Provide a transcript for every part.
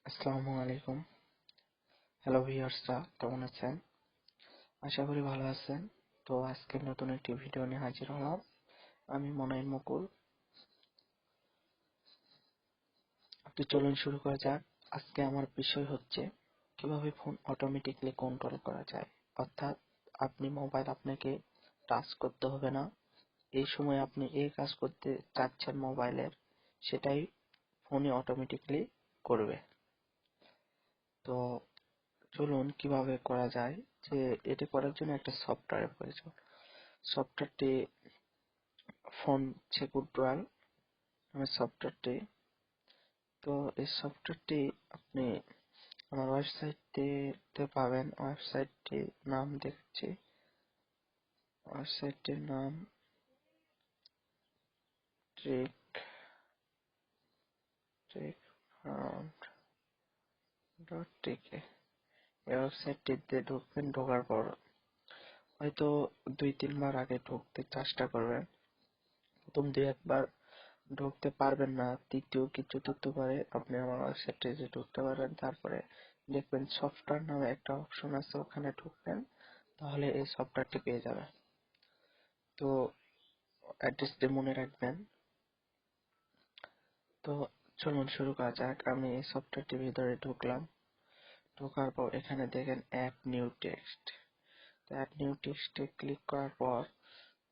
আসসালামু আলাইকুম। হ্যালো ভিউয়ার্সরা, কেমন আছেন? আশা করি ভালো আছেন। তো আজকে নতুন একটি ভিডিও নিয়ে হাজির হলাম। আমি মনাইল মুকুল। তো চলুন শুরু করা যাক। আজকে আমার বিষয় হচ্ছে কিভাবে ফোন অটোমেটিকলি কন্ট্রোল করা যায়। অর্থাৎ আপনাকে টাচ করতে হবে না। এই সময় আপনি এই কাজ করতে চাচ্ছেন মোবাইলের, সেটাই ফোনে অটোমেটিকলি করবে। তো চলুন কিভাবে করা যায়। যে এটি করার জন্য একটা সফটওয়্যারের প্রয়োজন। সফটওয়্যারটি ফোন সিকিউর নামের সফটওয়্যারটি। তো এই সফটওয়্যারটি আপনি আমার ওয়েবসাইটটিতে পাবেন। ওয়েবসাইটটির নাম দেখছি। ওয়েবসাইটটির নাম ট্রিক ট্রিক ডট টিকে। এই ওয়েবসাইটটিতে ঢুকবেন। ঢোকার পর হয়তো 2-3 বার আগে ঢুকতে চেষ্টা করবেন। প্রথম 2-1 বার ঢুকতে পারবেন না, তৃতীয় কি চতুর্থ বারে আপনি আমার ওয়েবসাইটে যে ঢুকতে পারবেন। তারপরে দেখবেন সফটওয়্যার নামে একটা অপশন আছে, ওখানে ঢুকবেন, তাহলে এই সফটওয়্যারটি পেয়ে যাবেন। তো অ্যাড্রেসটি মনে রাখবেন। তো চলুন শুরু করা যাক। আমি এই সফটওয়্যারটির ভিতরে ঢুকলাম। ঢোকার পর এখানে দেখেন অ্যাড নিউ টেক্সট। তো অ্যাড নিউ টেক্সটে ক্লিক করার পর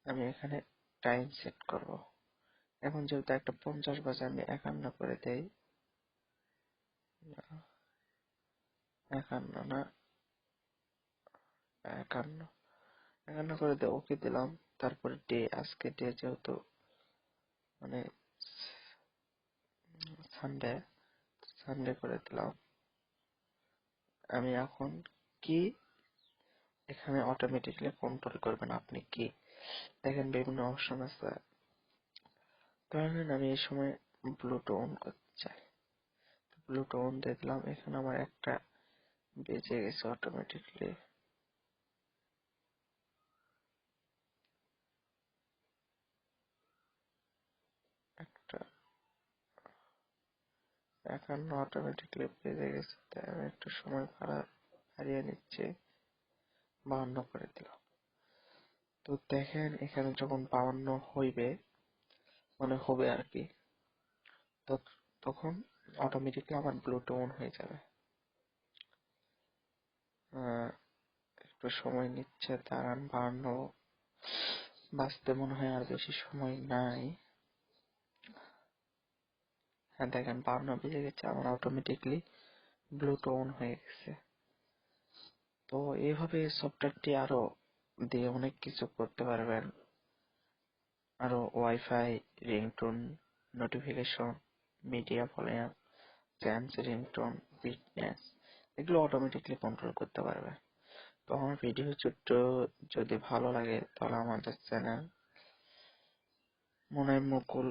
আমি এখানে টাইম সেট করব। এখন যেহেতু একটা 50 বাজে, আমি 51 করে দেই। 51 না, 51 51 করে দিয়ে ওকে দিলাম। তারপরে ডে, আজকে ডে যেহেতু মানে সানডে, সানডে করে দিলাম। আমি এখন কি এখানে অটোমেটিকলি কন্ট্রোল করবেন আপনি কি দেখেন বিভিন্ন অপশন আছে। ধরেন আমি এই সময় ব্লুটুথ অন করতে চাই, ব্লুটুথ অন দিয়ে দিলাম। এখানে আমার একটা বেজে গেছে অটোমেটিকলি। একটা 51 অটোমেটিকলি বেজে গেছে, তাই আমি একটু সময় হারিয়ে নিচ্ছি। 52 করে দিলাম। তো দেখেন এখানে যখন 52 হইবে, মানে হবে আর কি, তো তখন অটোমেটিকলি আমার ব্লুটুথ অন হয়ে যাবে। একটু সময় নিচ্ছে, দাঁড়ান। 52 বাজতে মনে হয় আর বেশি সময় নাই। হ্যাঁ দেখেন 52 বেজে গেছে, আমার অটোমেটিকলি ব্লুটুথ অন হয়ে গেছে। তো এইভাবে সফটওয়্যারটি আরো দিয়ে অনেক কিছু করতে পারবেন। আরো wifi, ringtone, notification, media volume, change ringtone, বিটনেস, এগুলো অটোমেটিকলি কন্ট্রোল করতে পারবে। তো আমার ভিডিও ছোট্ট যদি ভালো লাগে, তাহলে আমাদের চ্যানেল মনাইল মুকুল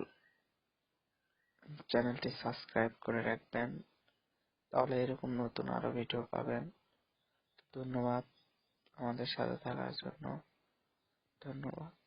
চ্যানেলটি সাবস্ক্রাইব করে রাখবেন, তাহলে এরকম নতুন আরো ভিডিও পাবেন। ধন্যবাদ আমাদের সাথে থাকার জন্য। ধন্যবাদ।